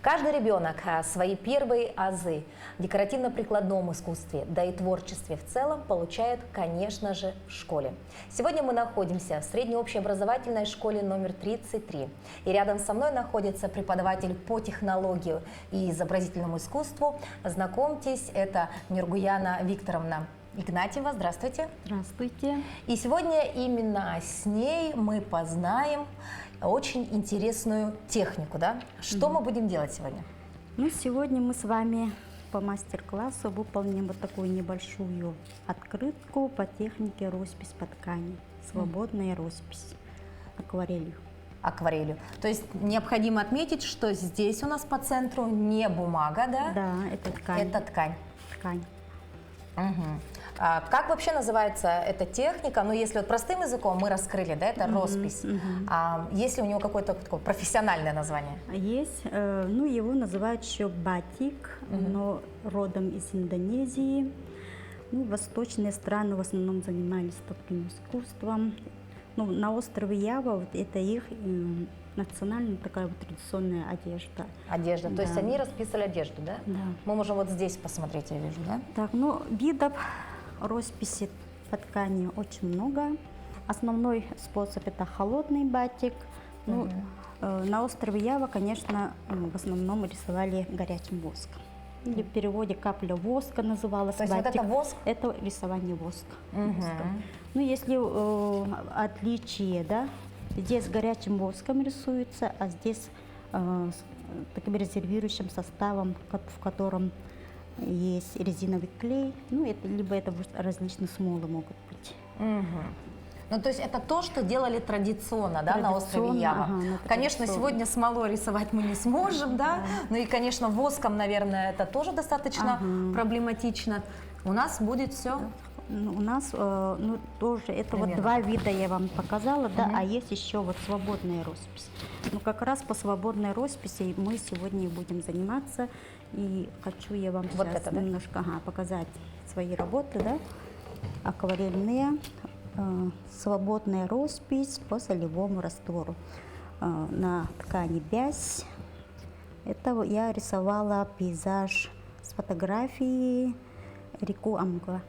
Каждый ребенок свои первые азы в декоративно-прикладном искусстве, да и творчестве в целом получает, конечно же, в школе. Сегодня мы находимся в средней общеобразовательной школе номер 33. И рядом со мной находится преподаватель по технологию и изобразительному искусству. Знакомьтесь, это Миргуяна Викторовна Игнатьева. Здравствуйте. Здравствуйте. И сегодня именно с ней мы познаем очень интересную технику, да? Что мы будем делать сегодня? Ну, сегодня мы с вами по мастер-классу выполним вот такую небольшую открытку по технике роспись по ткани. Свободная роспись акварелью. Акварелью. То есть необходимо отметить, что здесь у нас по центру не бумага, да? Да, это ткань. Это ткань. Ткань. Угу. А как вообще называется эта техника? Ну, если вот простым языком мы раскрыли, да, это роспись. А есть ли у него какое-то такое профессиональное название? Есть, ну, его называют еще батик, но родом из Индонезии. Ну, восточные страны в основном занимались таким искусством. Ну, на острове Ява вот это их национальная такая вот традиционная одежда. Одежда. Да. То есть они расписывали одежду, да? Да. Мы можем вот здесь посмотреть, я вижу, да? Так, ну, видов росписи по ткани очень много. Основной способ это холодный батик. Ну, на острове Ява, конечно, в основном рисовали горячим воском. Или в переводе капля воска называлась. То есть батик. вот это воск? Это рисование воска. Ну, если отличие, да, здесь горячим воском рисуется, а здесь таким резервирующим составом, в котором есть резиновый клей, ну, это, либо это различные смолы могут быть. Ну, то есть это то, что делали традиционно, да, на острове Ява. Ага, конечно, сегодня смолой рисовать мы не сможем, да, ну и, конечно, воском, наверное, это тоже достаточно проблематично. У нас будет все. У нас, ну, тоже, это вот два вида я вам показала, да, а есть еще вот свободная роспись. Ну, как раз по свободной росписи мы сегодня и будем заниматься, и хочу я вам вот сейчас это, да? немножко показать свои работы, да, акварельные, свободная роспись по солевому раствору на ткани бязь. Это я рисовала пейзаж с фотографии реку Амгла.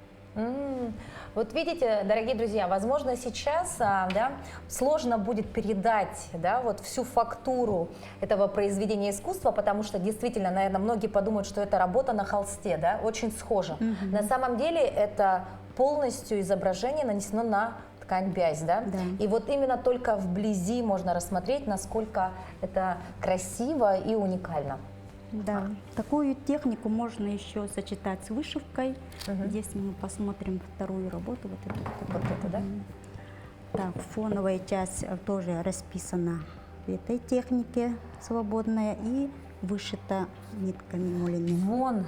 Вот видите, дорогие друзья, возможно, сейчас да, сложно будет передать, да, вот всю фактуру этого произведения искусства, потому что действительно, наверное, многие подумают, что это работа на холсте, да, очень схожа. На самом деле это полностью изображение нанесено на ткань бязь, да? Да. И вот именно только вблизи можно рассмотреть, насколько это красиво и уникально. Да, такую технику можно еще сочетать с вышивкой. Здесь мы посмотрим вторую работу. Вот эту. Вот это, да? Так, фоновая часть тоже расписана в этой технике свободная и вышита нитками мулиными.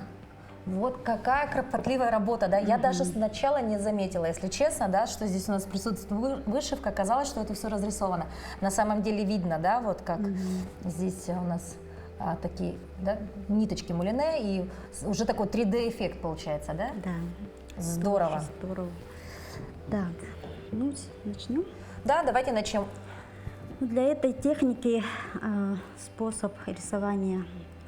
Вот какая кропотливая работа, да? Я даже сначала не заметила, если честно, да, что здесь у нас присутствует вышивка. Казалось, что это все разрисовано. На самом деле видно, да, вот как здесь у нас такие, да, ниточки мулине, и уже такой 3D-эффект получается, да? Да. Здорово. Здорово. Так, ну, начнем. Да, давайте начнем. Для этой техники способ рисования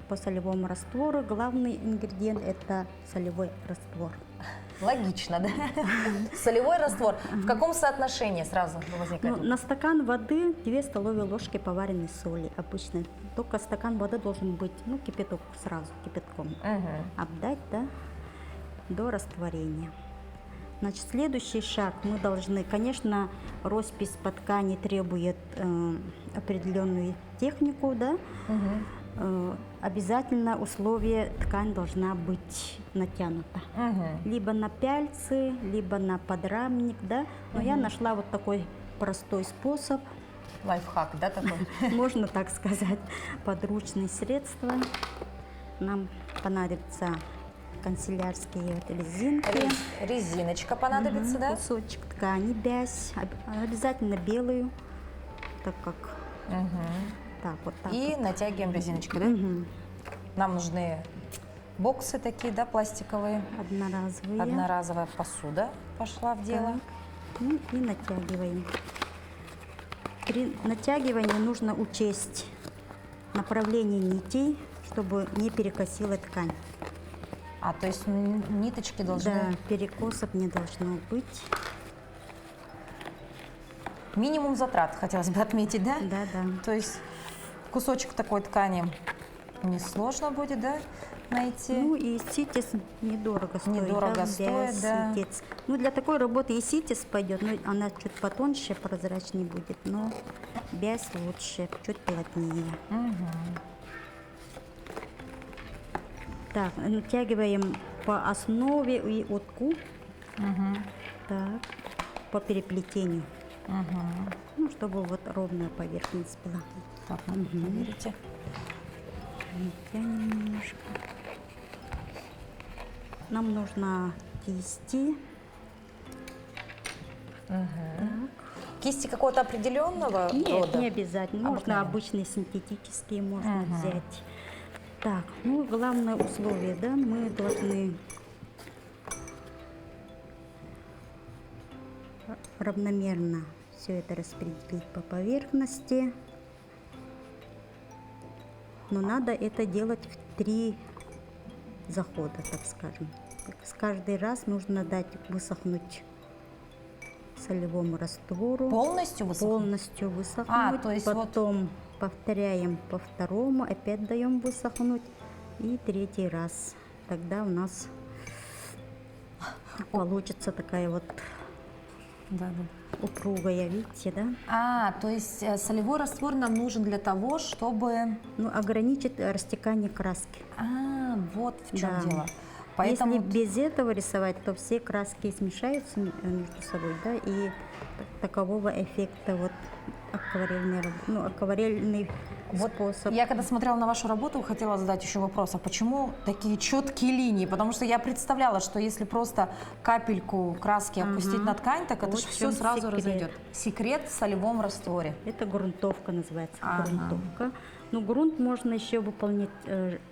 по солевому раствору. Главный ингредиент – это солевой раствор. Логично, да? Солевой раствор. В каком соотношении сразу возникает? Ну, на стакан воды 2 столовые ложки поваренной соли обычно. Только стакан воды должен быть, ну, кипяток сразу, кипятком. Обдать, да, до растворения. Значит, следующий шаг мы должны, конечно, роспись по ткани требует определенную технику, да. Обязательно условие ткань должна быть натянута. Либо на пяльцы, либо на подрамник, да. Но я нашла вот такой простой способ. Лайфхак, да, такой? Можно так сказать, подручные средства. Нам понадобятся канцелярские вот резинки. Резиночка понадобится, да? Кусочек ткани, бязь, обязательно белую, так как так, вот так. И вот. натягиваем резиночкой, да? Нам нужны боксы такие, да, пластиковые. Одноразовые. Одноразовая посуда пошла в дело. Так. Ну и натягиваем. При натягивании нужно учесть направление нитей, чтобы не перекосила ткань. А, то есть ниточки должны... Да, перекосов не должно быть. Минимум затрат, хотелось бы отметить, да? Да, да. То есть кусочек такой ткани несложно будет, да, найти? Ну и ситец недорого стоит. Недорого да, стоит, без да. ситец. Ну для такой работы и ситец пойдет, но она чуть потоньше, прозрачнее будет, но без лучше, чуть плотнее. Так, натягиваем по основе и утку. Так, по переплетению. Ну, чтобы вот ровная поверхность была. Так, проверите. Тянем немножко. Нам нужно кисти. Кисти какого-то определенного Нет, рода? не обязательно. Можно Обыкновенные. обычные синтетические можно взять. Так, ну главное условие, да, мы должны равномерно все это распределить по поверхности. Но надо это делать в 3 захода, так скажем. С каждый раз нужно дать высохнуть солевому раствору. Полностью высохнуть? Полностью высохнуть. А, то есть потом повторяем по второму, опять даем высохнуть. И 3-й раз. Тогда у нас получится такая вот Да, да. упругая, видите, да? А, то есть солевой раствор нам нужен для того, чтобы... Ну, ограничить растекание краски. А, вот в чем Да. дело. Поэтому... Если без этого рисовать, то все краски смешаются между собой, да, и такового эффекта вот акварельный Вот способ. я когда смотрела на вашу работу, хотела задать еще вопрос, а почему такие четкие линии? Потому что я представляла, что если просто капельку краски опустить на ткань, так это Вот же в все чем сразу секрет. разойдет. Секрет в солевом растворе. Это грунтовка называется, Ага. грунтовка. Но грунт можно еще выполнять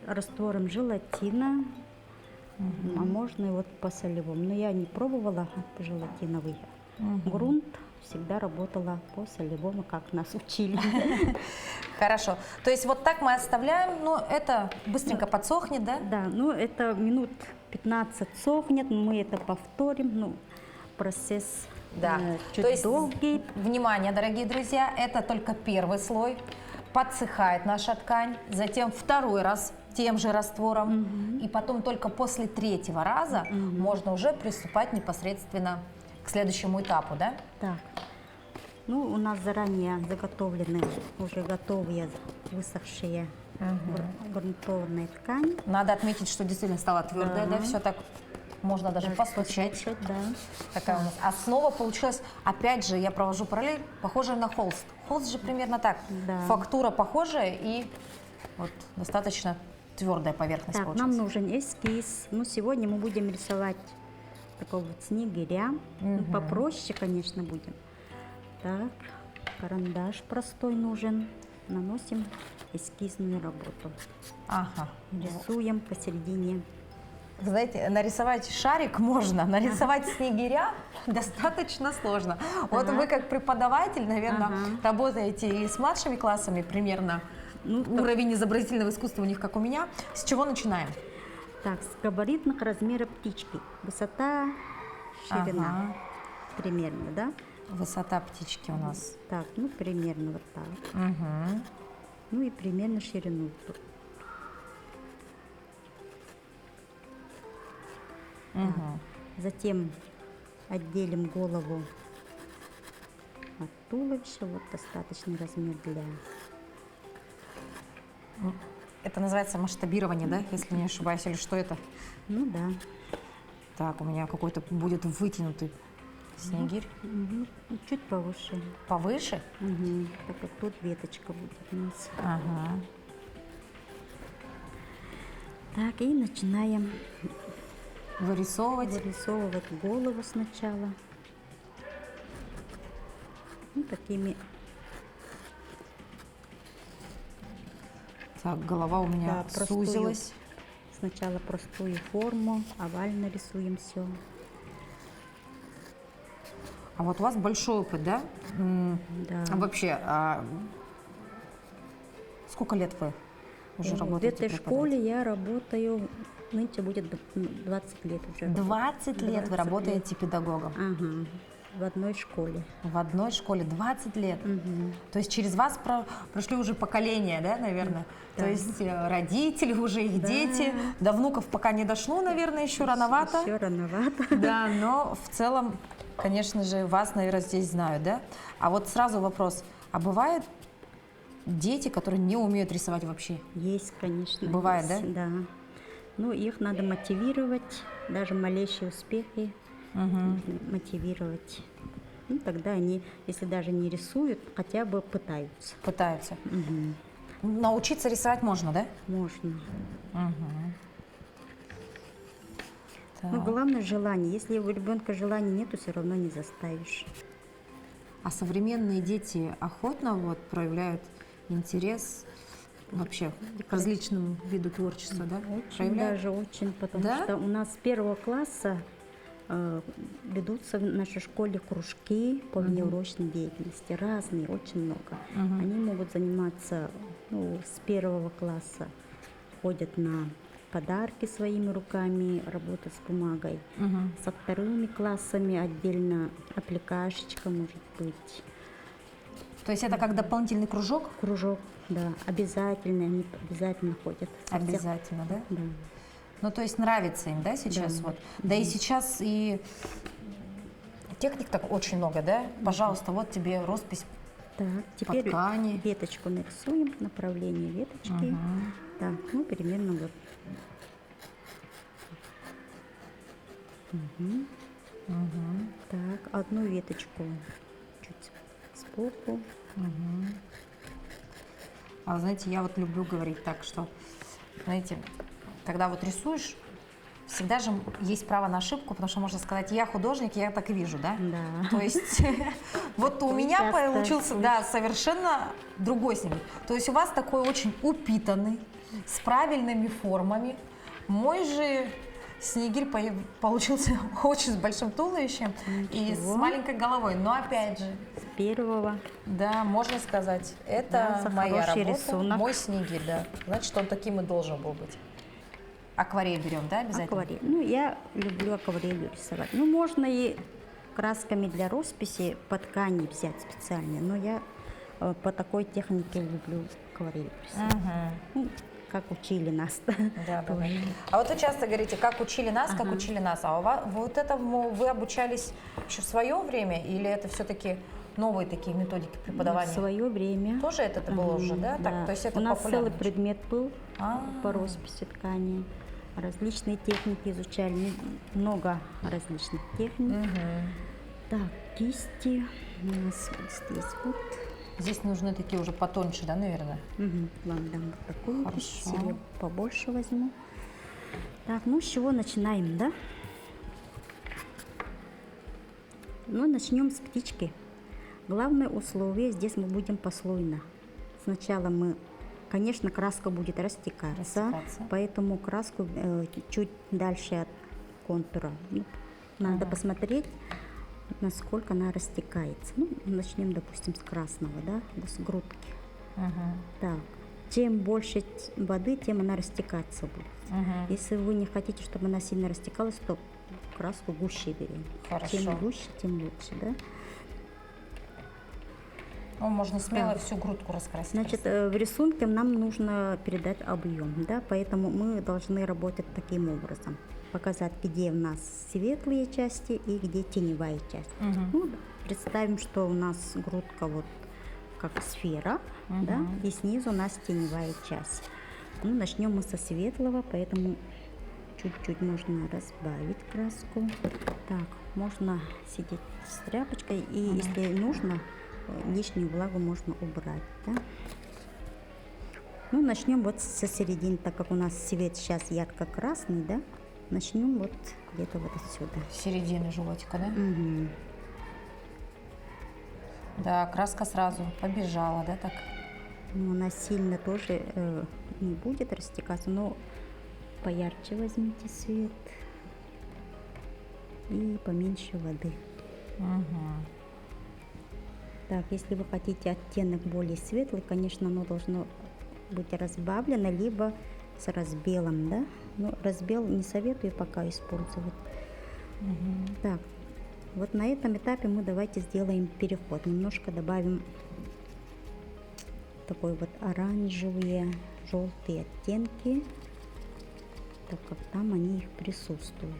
раствором желатина, а можно и вот по солевому. Но я не пробовала желатиновый. Грунт всегда работала по солевому, как нас учили. Хорошо. То есть вот так мы оставляем, но это быстренько подсохнет, да? Да, ну это минут 15 сохнет, мы это повторим. Ну, процесс Да. чуть То есть, долгий. внимание, дорогие друзья, это только первый слой. Подсыхает наша ткань, затем второй раз тем же раствором, и потом только после 3-го раза можно уже приступать непосредственно к следующему этапу, да? Так, ну у нас заранее заготовлены, уже готовые высохшие грунтованные ткани. Надо отметить, что действительно стала твердая, да, все так можно даже постучать. Послушать, да. Такая у нас основа получилась, опять же, я провожу параллель, похожая на холст. Холст же примерно так, Да. фактура похожая и вот достаточно твердая поверхность Так, получилась. нам нужен эскиз. Ну, сегодня мы будем рисовать такого вот снегиря. Ну, попроще, конечно, будем. Так, карандаш простой нужен. Наносим эскизную работу. Ага. Рисуем посередине. Вы знаете, нарисовать шарик можно, нарисовать снегиря достаточно сложно. Вот вы как преподаватель, наверное, работаете и с младшими классами примерно. Ну, Уровень изобразительного искусства у них, как у меня. С чего начинаем? Так, с габаритных размеров птички. Высота, ширина. Ага. Примерно, да? Высота птички у нас. Так, ну, примерно вот так. Мгм. Ну и примерно ширину. Мгм. Затем отделим голову от туловища. Вот достаточный размер для... Это называется масштабирование, да, если не ошибаюсь, или что это? Ну да. Так, у меня какой-то будет вытянутый снегирь. Мгм. Чуть повыше. Повыше? Мгм. Так вот тут веточка будет у нас. Ага. Так, и начинаем Вырисовывать. вырисовывать голову сначала. Ну, такими. Так, голова у меня Да, простую. сузилась. Сначала простую форму, овально рисуем все. А вот у вас большой опыт, да? Да. А вообще, сколько лет вы уже В работаете этой школе я работаю, нынче будет 20 лет уже. 20 лет вы 20 работаете педагогом. Ага, в одной школе. В одной школе 20 лет. Мгм. То есть через вас прошли уже поколения, да, наверное? Да. То есть родители, уже их Да. дети. До внуков пока не дошло, наверное, еще рановато. Еще рановато. Да, но в целом, конечно же, вас, наверное, здесь знают, да? А вот сразу вопрос. А бывает дети, которые не умеют рисовать вообще? Есть, конечно. Бывает, есть, да? Ну, их надо мотивировать, даже малейшие успехи мотивировать. Ну, тогда они, если даже не рисуют, хотя бы пытаются. Пытаются. Мгм. Научиться рисовать можно, да? Можно. Так. Но главное желание. Если у ребенка желания нет, то все равно не заставишь. А современные дети охотно вот проявляют интерес вообще к различным виду творчества, да? Очень, Проявляют? даже очень, потому Да? что у нас с 1 класса ведутся в нашей школе кружки по внеурочной деятельности, разные, очень много. Они могут заниматься, ну, с 1 класса, ходят на подарки своими руками, работать с бумагой. Со 2 классами отдельно аппликашечка может быть. То есть это как дополнительный кружок? Кружок, да, обязательно, они обязательно ходят. Обязательно, да? Да. Ну, то есть нравится им, да, сейчас Да. вот? Да и сейчас и техник так очень много, да? Пожалуйста, вот тебе роспись. Так, теперь ткани. веточку нарисуем, направление веточки. Так, ну, примерно вот. Так, одну веточку чуть сбоку. А вы знаете, я вот люблю говорить так, что, знаете, когда вот рисуешь, всегда же есть право на ошибку, потому что можно сказать, я художник, я так и вижу, да? Да. То есть вот у меня часто получился, да, совершенно другой снегирь. То есть у вас такой очень упитанный, с правильными формами. Мой же снегирь получился очень с большим туловищем и с Ничего. маленькой головой. Но опять же, С 1. да, можно сказать, это Да, за моя хороший работа, рисунок. мой снегирь, да. Значит, он таким и должен был быть. Акварель берем, да, обязательно? Акварель. Ну, я люблю акварелью рисовать. Ну, можно и красками для росписи по ткани взять специально, но я по такой технике люблю акварель рисовать. Ну, как учили нас. Да, да, да. А вот вы часто говорите, как учили нас, как учили нас. А у вас, вот этому вы обучались еще в свое время или это все-таки новые такие методики В преподавания? свое время. Тоже это было уже, да? Да. Так, то есть это У нас популярно целый предмет был А. по росписи ткани. Различные техники изучали, много различных техник. Так, кисти у нас вот здесь вот. Здесь нужны такие уже потоньше, да, наверное? Вам дам вот такую Хорошо. кисть, себе побольше возьму. Так, ну с чего начинаем, да? Ну, начнем с птички. Главное условие, здесь мы будем послойно. Сначала мы, конечно, краска будет растекаться. Поэтому краску чуть дальше от контура. Ну, надо посмотреть, насколько она растекается. Ну, начнем, допустим, с красного, да, с грудки. Так, чем больше воды, тем она растекаться будет. Если вы не хотите, чтобы она сильно растекалась, то краску гуще берем. Хорошо. Чем гуще, тем лучше, да? Ну, можно смело всю грудку раскрасить. Значит, в рисунке нам нужно передать объем, да, поэтому мы должны работать таким образом. Показать, где у нас светлые части и где теневая часть. Ну, представим, что у нас грудка вот как сфера, да, и снизу у нас теневая часть. Ну, начнем мы со светлого, поэтому чуть-чуть можно разбавить краску. Так, можно сидеть с тряпочкой, и если нужно, лишнюю влагу можно убрать, да? Ну, начнем вот со середины, так как у нас цвет сейчас ярко-красный, да? Начнем вот где-то вот отсюда. С середины животика, да? Да, краска сразу побежала, да, так? Ну, она сильно тоже не будет растекаться, но поярче возьмите цвет и поменьше воды. Так, если вы хотите оттенок более светлый, конечно, оно должно быть разбавлено, либо с разбелом, да. Но разбел не советую пока использовать. Так, вот на этом этапе мы давайте сделаем переход. Немножко добавим такой вот оранжевые, желтые оттенки, так как там они их присутствуют.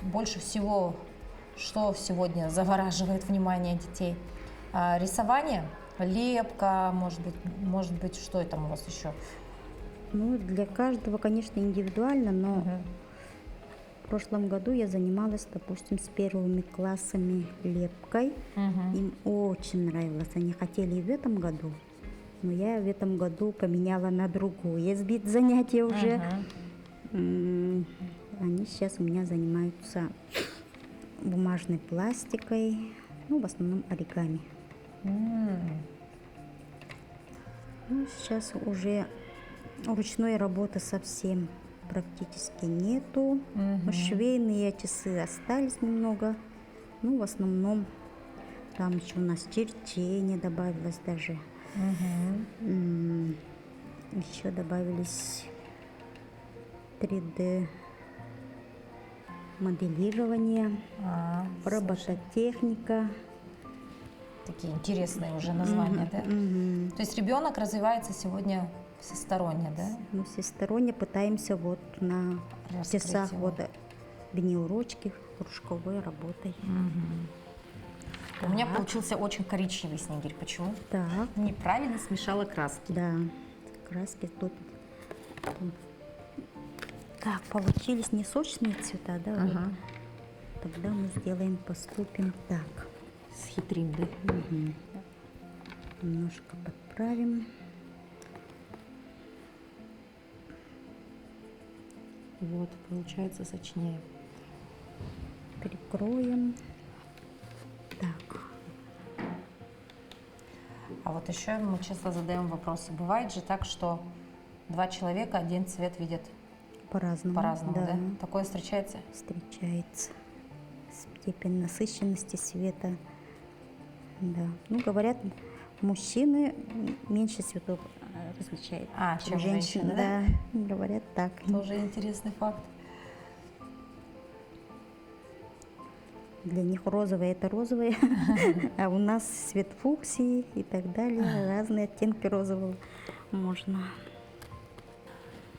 Больше всего, что сегодня завораживает внимание детей? Рисование, лепка, может быть, что это у вас еще? Ну, для каждого, конечно, индивидуально, но в прошлом году я занималась, допустим, с первыми классами лепкой. Им очень нравилось. Они хотели и в этом году, но я в этом году поменяла на другое вид занятия уже. Они сейчас у меня занимаются бумажной пластикой, ну, в основном оригами. Ну, сейчас уже ручной работы совсем практически нету. Но швейные часы остались немного. Ну, в основном там еще у нас черчение добавилось даже. Еще добавились 3D моделирование, робототехника. Такие интересные уже названия, да? То есть ребенок развивается сегодня всесторонне, да? Мы всесторонне пытаемся вот на Раскрыть часах его. вот внеурочки, кружковой работой. У меня получился очень коричневый снегирь. Почему? Так, Неправильно смешала краски. да, краски тут. Так, получились не сочные цвета, да? вот. Тогда мы поступим так. Схитрим, да? Немножко подправим. Вот, получается сочнее. Прикроем. Так, А вот еще мы часто задаем вопросы. Бывает же так, что два человека один цвет видят по-разному. по-разному, да? Такое встречается? Встречается. Степень насыщенности света. Да. Ну, говорят, мужчины меньше цветов различают, Чем женщины, да? Говорят так. Тоже интересный факт. Для них розовое это розовое, а у нас цвет фуксии и так далее. Разные оттенки розового можно.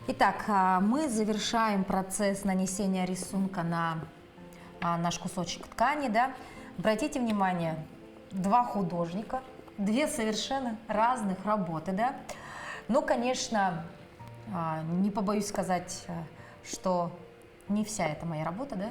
Итак, мы завершаем процесс нанесения рисунка на наш кусочек ткани, да? Обратите внимание, два художника, две совершенно разных работы, да? Ну, конечно, не побоюсь сказать, что не вся эта моя работа, да?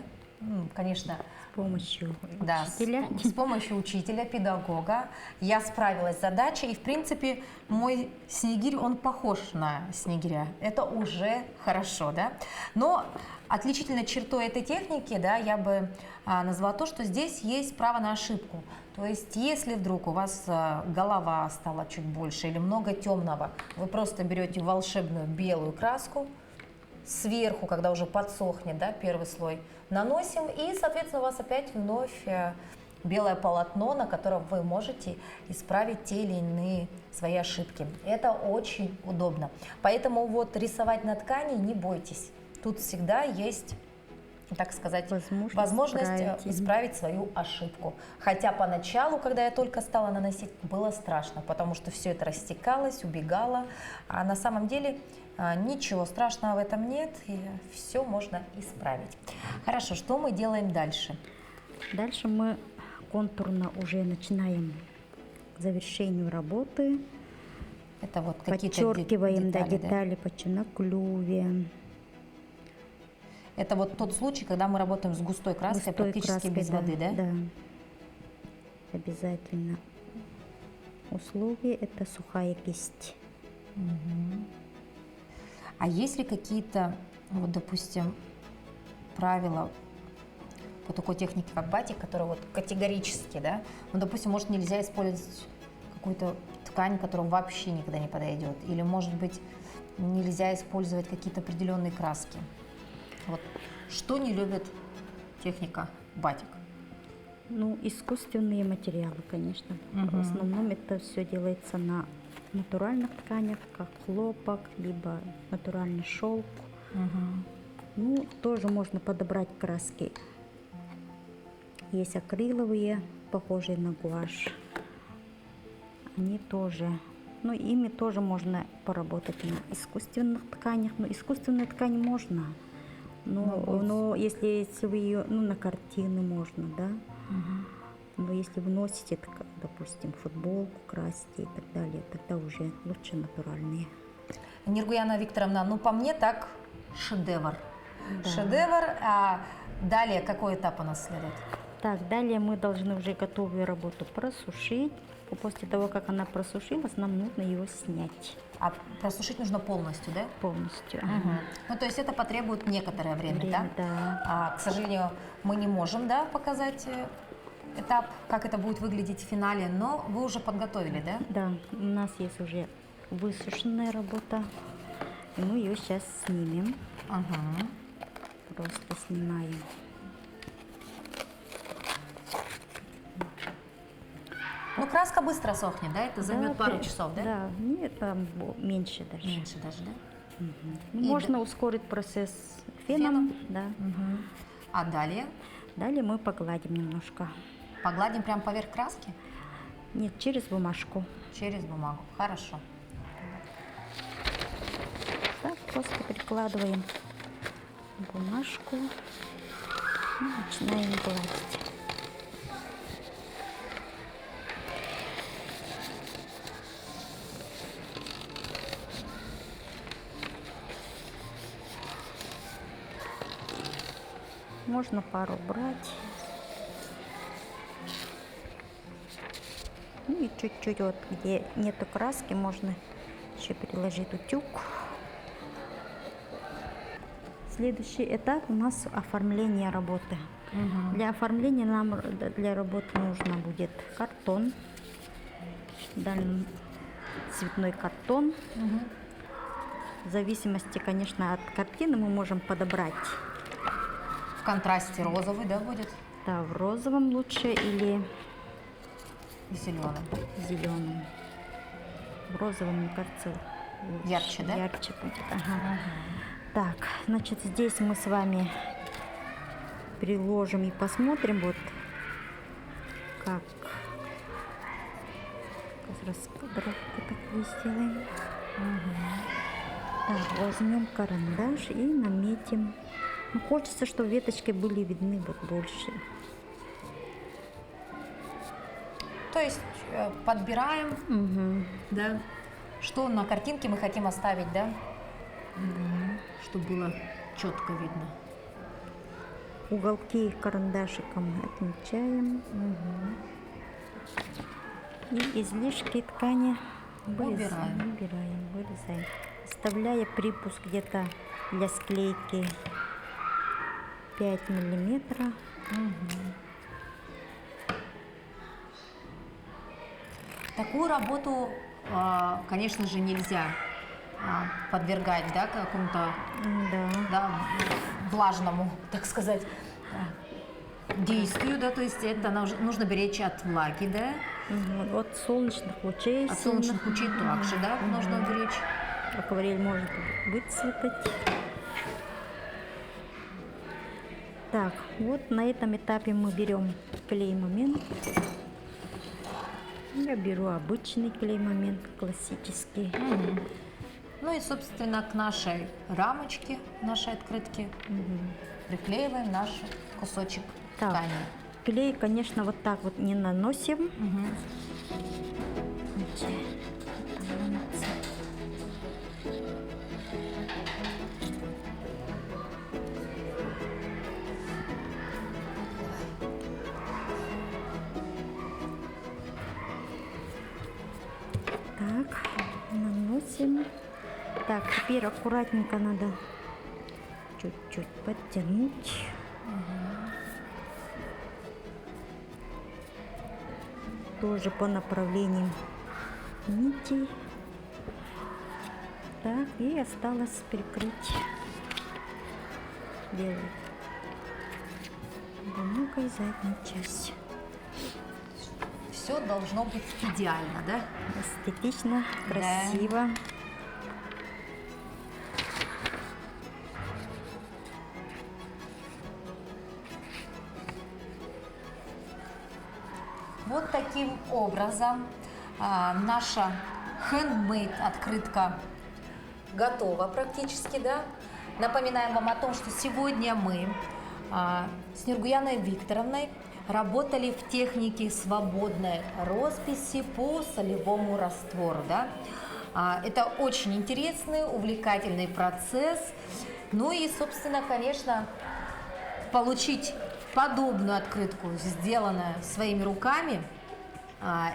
Конечно, С помощью да, учителя. с помощью учителя, педагога я справилась с задачей. И, в принципе, мой снегирь, он похож на снегиря. Это уже хорошо, да? Но отличительной чертой этой техники, да, я бы назвала то, что здесь есть право на ошибку. То есть, если вдруг у вас голова стала чуть больше или много темного, вы просто берете волшебную белую краску, сверху, когда уже подсохнет, да, первый слой, наносим, и, соответственно, у вас опять вновь белое полотно, на котором вы можете исправить те или иные свои ошибки. Это очень удобно. Поэтому вот рисовать на ткани не бойтесь. Тут всегда есть, так сказать, возможность исправить свою ошибку. Хотя поначалу, когда я только стала наносить, было страшно, потому что все это растекалось, убегало. А на самом деле ничего страшного в этом нет, и все можно исправить. Хорошо, что мы делаем дальше? Дальше мы контурно уже начинаем к завершению работы. Это вот какие-то подчеркиваем детали, детали на клюве. Это вот тот случай, когда мы работаем с густой краской, практически без воды, да? Да, обязательно. Условие – это сухая кисть. А есть ли какие-то, вот, допустим, правила по такой технике, как батик, которые вот категорически, да? Ну, допустим, может, нельзя использовать какую-то ткань, которая вообще никогда не подойдет, или, может быть, нельзя использовать какие-то определенные краски. Вот что не любит техника батик? Ну, искусственные материалы, конечно. В основном это все делается на натуральных тканях, как хлопок, либо натуральный шелк. Ну, тоже можно подобрать краски. Есть акриловые, похожие на гуашь. Они тоже, ну, ими тоже можно поработать на искусственных тканях. Но искусственные ткани можно, но если вы ее, ну, на картины можно, да. Но если вы носите, допустим, футболку красите и так далее, тогда уже лучше натуральные. Ниргуяна Викторовна, ну по мне так шедевр. Да. Шедевр. А далее какой этап у нас следует? Так, далее мы должны уже готовую работу просушить. После того, как она просушилась, нам нужно ее снять А просушить нужно полностью, да? полностью. Ну, то есть это потребует некоторое время, Время, да? да. К сожалению, мы не можем, да, показать этап, как это будет выглядеть в финале, но вы уже подготовили, да? Да, у нас есть уже высушенная работа, и мы ее сейчас снимем. Ага. Просто снимаем. Ну, краска быстро сохнет, да? Это займет Да, пару часов, да? Да, нет, там меньше даже. Меньше даже, да? Ну, И можно ускорить процесс феном, да. А далее Далее мы погладим немножко. погладим прямо поверх краски Нет, через бумажку. через бумагу. Хорошо. Так, просто прикладываем бумажку и начинаем гладить. Можно пару брать. Ну и чуть-чуть вот, где нету краски, можно еще приложить утюг. Следующий этап у нас оформление работы. Для оформления нам для работы нужно будет картон, дальний цветной картон. В зависимости, конечно, от картины мы можем подобрать. В контрасте розовый, да, будет? Да, в розовом лучше или И зеленый. зеленым. В розовом, мне кажется, лучше. Ярче, да? Ярче будет. Ага. Так, значит, здесь мы с вами приложим и посмотрим, вот как раскадровку такую сделаем. Так, возьмем карандаш и наметим. Ну, хочется, чтобы веточки были видны вот больше. То есть подбираем, да, что на картинке мы хотим оставить, да, чтобы было четко видно. Уголки карандашиком отмечаем. И излишки ткани Убираем. вырезаем. Оставляя припуск где-то для склейки 5 миллиметров. Такую работу, конечно же, нельзя подвергать, да, какому-то, Да. да, влажному, так сказать, действию, да, то есть это нужно беречь от влаги, да, От солнечных лучей. от солнечных лучей также, да, нужно беречь. Акварель может выцветать. Так, вот на этом этапе мы берем клей-момент. Я беру обычный клей-момент, классический. Ну и, собственно, к нашей рамочке, нашей открытки приклеиваем наш кусочек Так, ткани. клей, конечно, вот так вот не наносим. Так, наносим. Так, теперь аккуратненько надо чуть-чуть подтянуть. Тоже по направлению нитей. Так, и осталось прикрыть белой бумагой заднюю часть. все должно быть идеально, да? Эстетично, красиво. Вот таким образом наша handmade открытка готова практически, да? Напоминаем вам о том, что сегодня мы с Нургуяной Викторовной работали в технике свободной росписи по солевому раствору, да? Это очень интересный, увлекательный процесс. Ну и, собственно, конечно, получить подобную открытку, сделанную своими руками,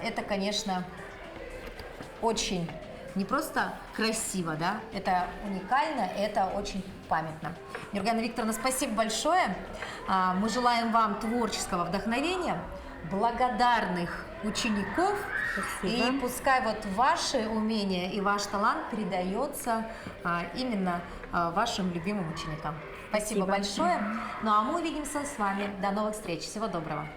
это, конечно, очень не просто красиво, да, это уникально, это очень памятно. Нургуяна Викторовна, спасибо большое. Мы желаем вам творческого вдохновения, благодарных учеников. Спасибо. И пускай вот ваши умения и ваш талант передается именно вашим любимым ученикам. Спасибо Спасибо. большое. Ну а мы увидимся с вами. До новых встреч. Всего доброго.